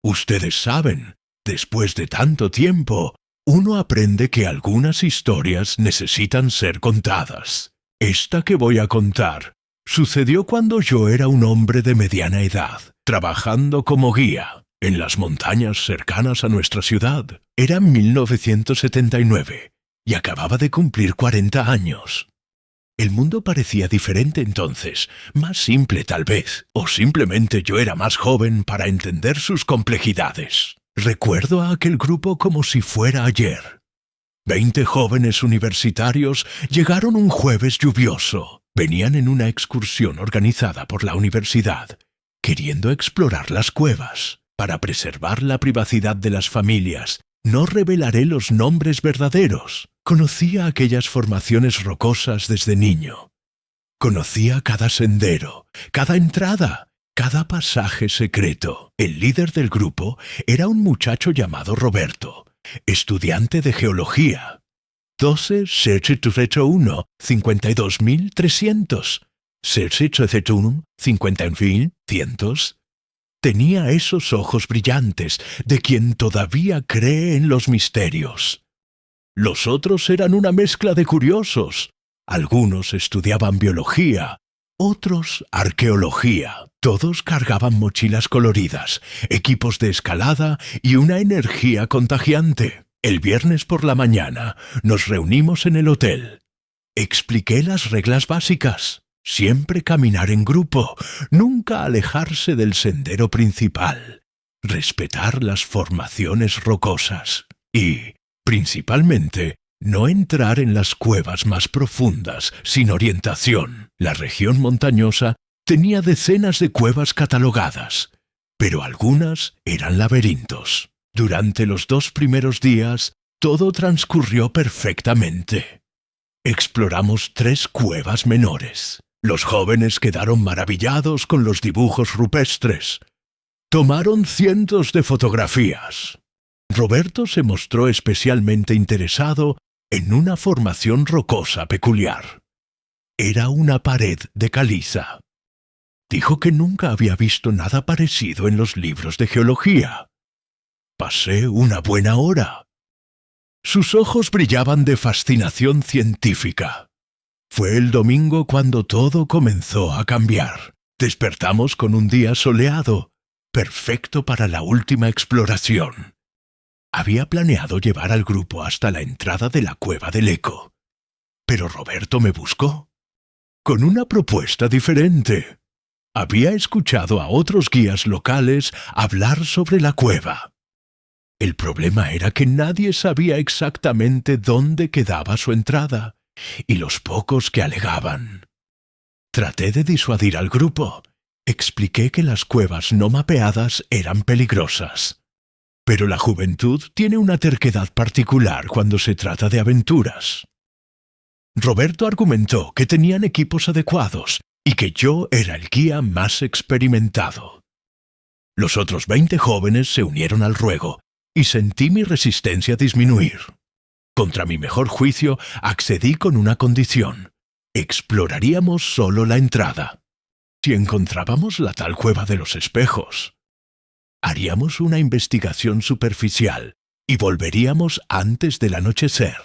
Ustedes saben, después de tanto tiempo, uno aprende que algunas historias necesitan ser contadas. Esta que voy a contar sucedió cuando yo era un hombre de mediana edad, trabajando como guía en las montañas cercanas a nuestra ciudad. Era 1979 y acababa de cumplir 40 años. El mundo parecía diferente entonces, más simple tal vez, o simplemente yo era más joven para entender sus complejidades. Recuerdo a aquel grupo como si fuera ayer. 20 jóvenes universitarios llegaron un jueves lluvioso. Venían en una excursión organizada por la universidad, queriendo explorar las cuevas. Para preservar la privacidad de las familias, no revelaré los nombres verdaderos. Conocía aquellas formaciones rocosas desde niño. Conocía cada sendero, cada entrada, cada pasaje secreto. El líder del grupo era un muchacho llamado Roberto, estudiante de geología. 12-1 52.300. 51.100. Tenía esos ojos brillantes de quien todavía cree en los misterios. Los otros eran una mezcla de curiosos. Algunos estudiaban biología, otros arqueología. Todos cargaban mochilas coloridas, equipos de escalada y una energía contagiante. El viernes por la mañana nos reunimos en el hotel. Expliqué las reglas básicas. Siempre caminar en grupo, nunca alejarse del sendero principal, respetar las formaciones rocosas y, principalmente, no entrar en las cuevas más profundas sin orientación. La región montañosa tenía decenas de cuevas catalogadas, pero algunas eran laberintos. Durante los 2 primeros días, todo transcurrió perfectamente. Exploramos 3 cuevas menores. Los jóvenes quedaron maravillados con los dibujos rupestres. Tomaron cientos de fotografías. Roberto se mostró especialmente interesado en una formación rocosa peculiar. Era una pared de caliza. Dijo que nunca había visto nada parecido en los libros de geología. Pasé una buena hora. Sus ojos brillaban de fascinación científica. Fue el domingo cuando todo comenzó a cambiar. Despertamos con un día soleado, perfecto para la última exploración. Había planeado llevar al grupo hasta la entrada de la cueva del Eco, pero Roberto me buscó, con una propuesta diferente. Había escuchado a otros guías locales hablar sobre la cueva. El problema era que nadie sabía exactamente dónde quedaba su entrada, y los pocos que alegaban. Traté de disuadir al grupo. Expliqué que las cuevas no mapeadas eran peligrosas. Pero la juventud tiene una terquedad particular cuando se trata de aventuras. Roberto argumentó que tenían equipos adecuados y que yo era el guía más experimentado. Los otros 20 jóvenes se unieron al ruego y sentí mi resistencia disminuir. Contra mi mejor juicio, accedí con una condición. Exploraríamos solo la entrada. Si encontrábamos la tal cueva de los espejos, haríamos una investigación superficial y volveríamos antes del anochecer.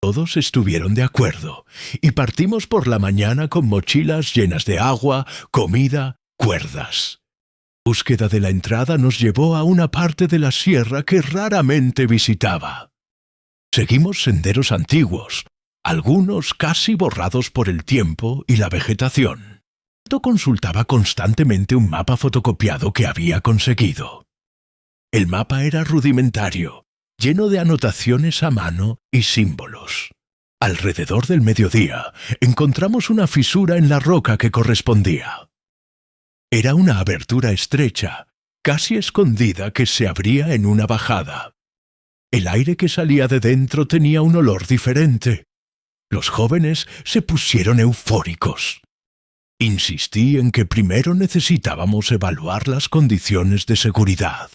Todos estuvieron de acuerdo y partimos por la mañana con mochilas llenas de agua, comida, cuerdas. La búsqueda de la entrada nos llevó a una parte de la sierra que raramente visitaba. Seguimos senderos antiguos, algunos casi borrados por el tiempo y la vegetación. Yo consultaba constantemente un mapa fotocopiado que había conseguido. El mapa era rudimentario, lleno de anotaciones a mano y símbolos. Alrededor del mediodía encontramos una fisura en la roca que correspondía. Era una abertura estrecha, casi escondida, que se abría en una bajada. El aire que salía de dentro tenía un olor diferente. Los jóvenes se pusieron eufóricos. Insistí en que primero necesitábamos evaluar las condiciones de seguridad.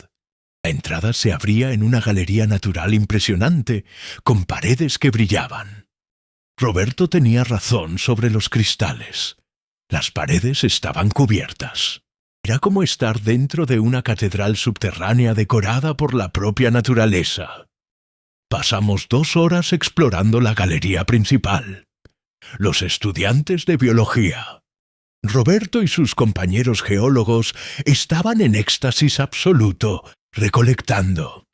La entrada se abría en una galería natural impresionante, con paredes que brillaban. Roberto tenía razón sobre los cristales. Las paredes estaban cubiertas. Era como estar dentro de una catedral subterránea decorada por la propia naturaleza. Pasamos 2 horas explorando la galería principal. Los estudiantes de biología, Roberto y sus compañeros geólogos, estaban en éxtasis absoluto, recolectando.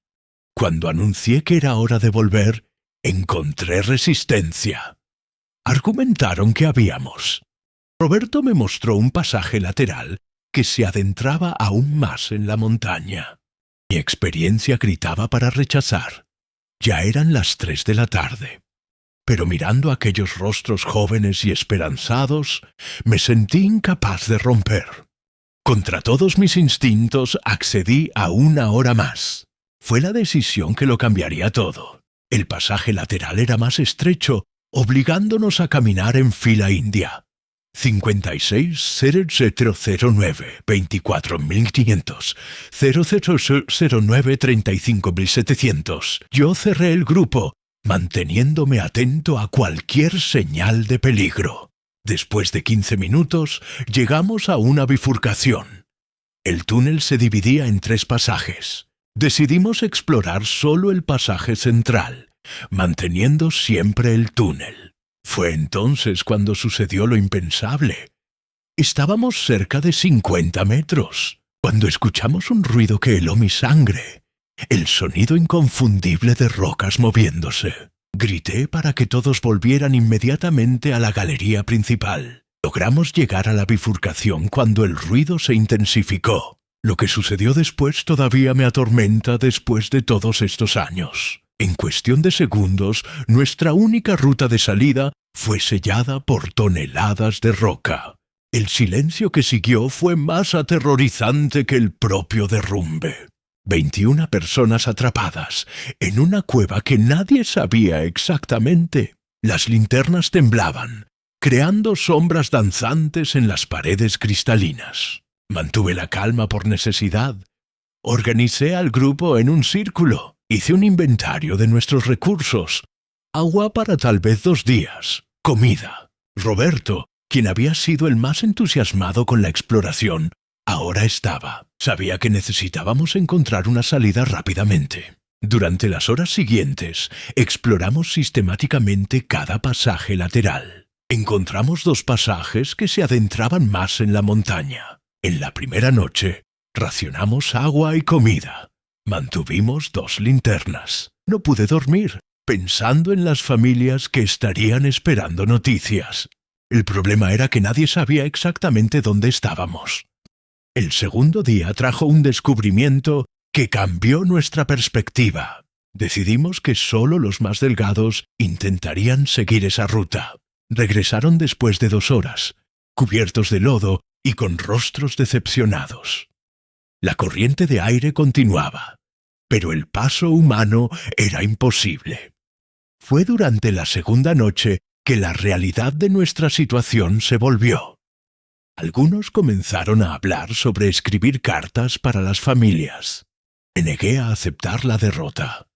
Cuando anuncié que era hora de volver, encontré resistencia. Argumentaron que habíamos. Roberto me mostró un pasaje lateral que se adentraba aún más en la montaña. Mi experiencia gritaba para rechazar. Ya eran las 3 de la tarde. Pero mirando aquellos rostros jóvenes y esperanzados, me sentí incapaz de romper. Contra todos mis instintos accedí a 1 hora más. Fue la decisión que lo cambiaría todo. El pasaje lateral era más estrecho, obligándonos a caminar en fila india. 560009 24500 0009 35700. Yo cerré el grupo, manteniéndome atento a cualquier señal de peligro. Después de 15 minutos, llegamos a una bifurcación. El túnel se dividía en 3 pasajes. Decidimos explorar solo el pasaje central, manteniendo siempre el túnel. Fue entonces cuando sucedió lo impensable. Estábamos cerca de 50 metros, cuando escuchamos un ruido que heló mi sangre. El sonido inconfundible de rocas moviéndose. Grité para que todos volvieran inmediatamente a la galería principal. Logramos llegar a la bifurcación cuando el ruido se intensificó. Lo que sucedió después todavía me atormenta después de todos estos años. En cuestión de segundos, nuestra única ruta de salida fue sellada por toneladas de roca. El silencio que siguió fue más aterrorizante que el propio derrumbe. 21 personas atrapadas en una cueva que nadie sabía exactamente. Las linternas temblaban, creando sombras danzantes en las paredes cristalinas. Mantuve la calma por necesidad. Organicé al grupo en un círculo. Hice un inventario de nuestros recursos. Agua para tal vez 2 días. Comida. Roberto, quien había sido el más entusiasmado con la exploración, ahora estaba. Sabía que necesitábamos encontrar una salida rápidamente. Durante las horas siguientes, exploramos sistemáticamente cada pasaje lateral. Encontramos 2 pasajes que se adentraban más en la montaña. En la primera noche, racionamos agua y comida. Mantuvimos 2 linternas. No pude dormir, pensando en las familias que estarían esperando noticias. El problema era que nadie sabía exactamente dónde estábamos. El segundo día trajo un descubrimiento que cambió nuestra perspectiva. Decidimos que solo los más delgados intentarían seguir esa ruta. Regresaron después de 2 horas, cubiertos de lodo y con rostros decepcionados. La corriente de aire continuaba, pero el paso humano era imposible. Fue durante la segunda noche que la realidad de nuestra situación se volvió. Algunos comenzaron a hablar sobre escribir cartas para las familias. Me negué a aceptar la derrota.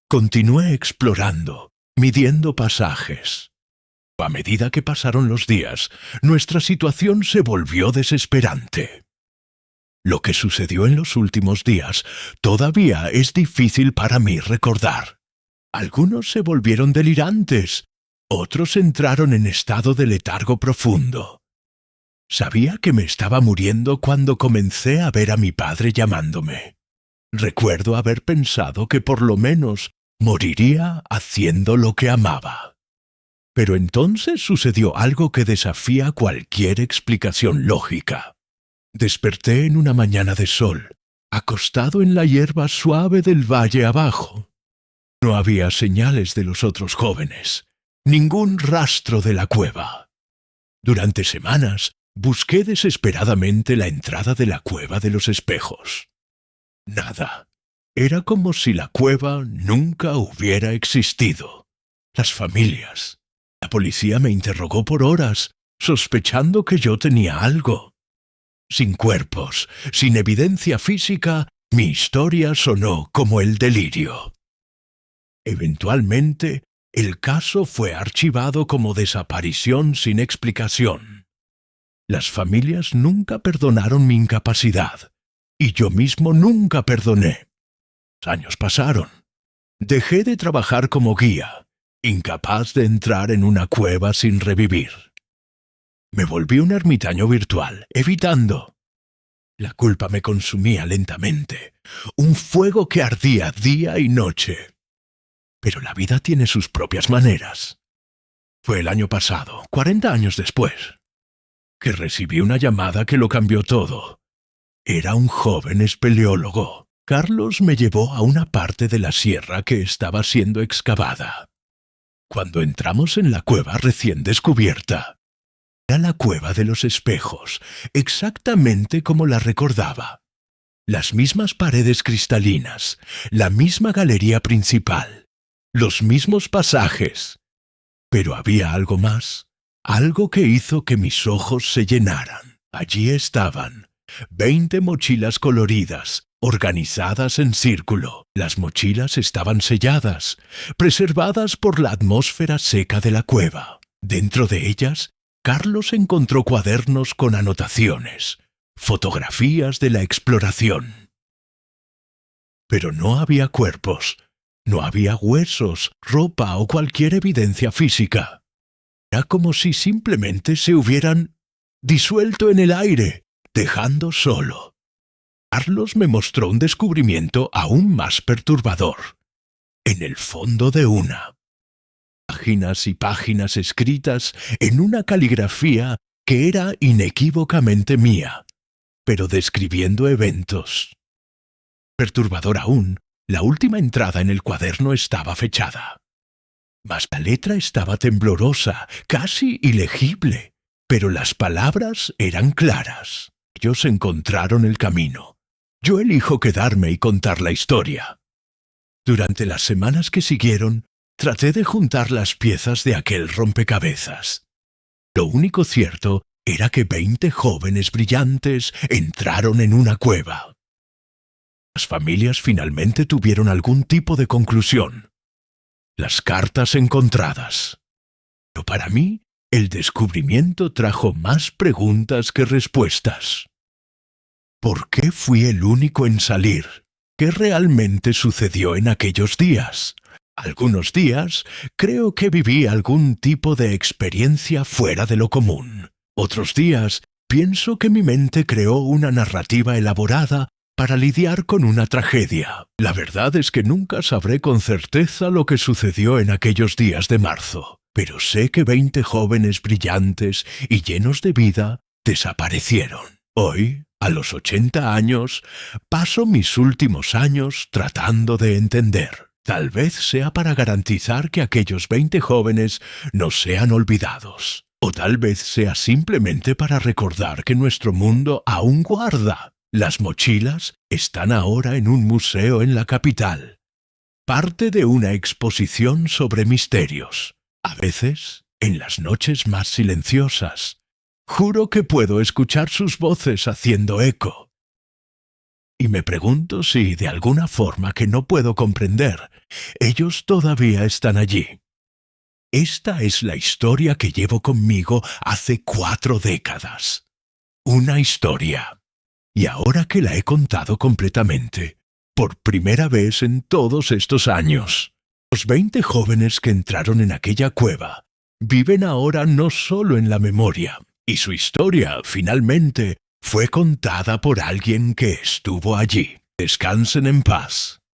Continué explorando, midiendo pasajes. A medida que pasaron los días, nuestra situación se volvió desesperante. Lo que sucedió en los últimos días todavía es difícil para mí recordar. Algunos se volvieron delirantes, otros entraron en estado de letargo profundo. Sabía que me estaba muriendo cuando comencé a ver a mi padre llamándome. Recuerdo haber pensado que por lo menos moriría haciendo lo que amaba. Pero entonces sucedió algo que desafía cualquier explicación lógica. Desperté en una mañana de sol, acostado en la hierba suave del valle abajo. No había señales de los otros jóvenes, ningún rastro de la cueva. Durante semanas busqué desesperadamente la entrada de la cueva de los espejos. Nada. Era como si la cueva nunca hubiera existido. Las familias. La policía me interrogó por horas, sospechando que yo tenía algo. Sin cuerpos, sin evidencia física, mi historia sonó como el delirio. Eventualmente, el caso fue archivado como desaparición sin explicación. Las familias nunca perdonaron mi incapacidad, y yo mismo nunca perdoné. Los años pasaron. Dejé de trabajar como guía, incapaz de entrar en una cueva sin revivir. Me volví un ermitaño virtual, evitando. La culpa me consumía lentamente, un fuego que ardía día y noche. Pero la vida tiene sus propias maneras. Fue el año pasado, 40 años después, que recibí una llamada que lo cambió todo. Era un joven espeleólogo. Carlos me llevó a una parte de la sierra que estaba siendo excavada. Cuando entramos en la cueva recién descubierta, era la cueva de los espejos, exactamente como la recordaba. Las mismas paredes cristalinas, la misma galería principal, los mismos pasajes. Pero había algo más, algo que hizo que mis ojos se llenaran. Allí estaban, 20 mochilas coloridas, organizadas en círculo. Las mochilas estaban selladas, preservadas por la atmósfera seca de la cueva. Dentro de ellas, Carlos encontró cuadernos con anotaciones, fotografías de la exploración. Pero no había cuerpos, no había huesos, ropa o cualquier evidencia física. Era como si simplemente se hubieran disuelto en el aire, dejando solo. Carlos me mostró un descubrimiento aún más perturbador. En el fondo de una. Páginas y páginas escritas en una caligrafía que era inequívocamente mía, pero describiendo eventos. Perturbador aún, la última entrada en el cuaderno estaba fechada. Mas la letra estaba temblorosa, casi ilegible, pero las palabras eran claras. Ellos encontraron el camino. Yo elijo quedarme y contar la historia. Durante las semanas que siguieron, traté de juntar las piezas de aquel rompecabezas. Lo único cierto era que 20 jóvenes brillantes entraron en una cueva. Las familias finalmente tuvieron algún tipo de conclusión. Las cartas encontradas. Pero para mí, el descubrimiento trajo más preguntas que respuestas. ¿Por qué fui el único en salir? ¿Qué realmente sucedió en aquellos días? Algunos días creo que viví algún tipo de experiencia fuera de lo común. Otros días pienso que mi mente creó una narrativa elaborada para lidiar con una tragedia. La verdad es que nunca sabré con certeza lo que sucedió en aquellos días de marzo, pero sé que 20 jóvenes brillantes y llenos de vida desaparecieron. Hoy, a los 80 años, paso mis últimos años tratando de entender. Tal vez sea para garantizar que aquellos 20 jóvenes no sean olvidados. O tal vez sea simplemente para recordar que nuestro mundo aún guarda. Las mochilas están ahora en un museo en la capital. Parte de una exposición sobre misterios. A veces, en las noches más silenciosas, juro que puedo escuchar sus voces haciendo eco. Y me pregunto si, de alguna forma que no puedo comprender, ellos todavía están allí. Esta es la historia que llevo conmigo hace 4 décadas. Una historia. Y ahora que la he contado completamente, por primera vez en todos estos años, los 20 jóvenes que entraron en aquella cueva viven ahora no solo en la memoria, y su historia, finalmente, fue contada por alguien que estuvo allí. Descansen en paz.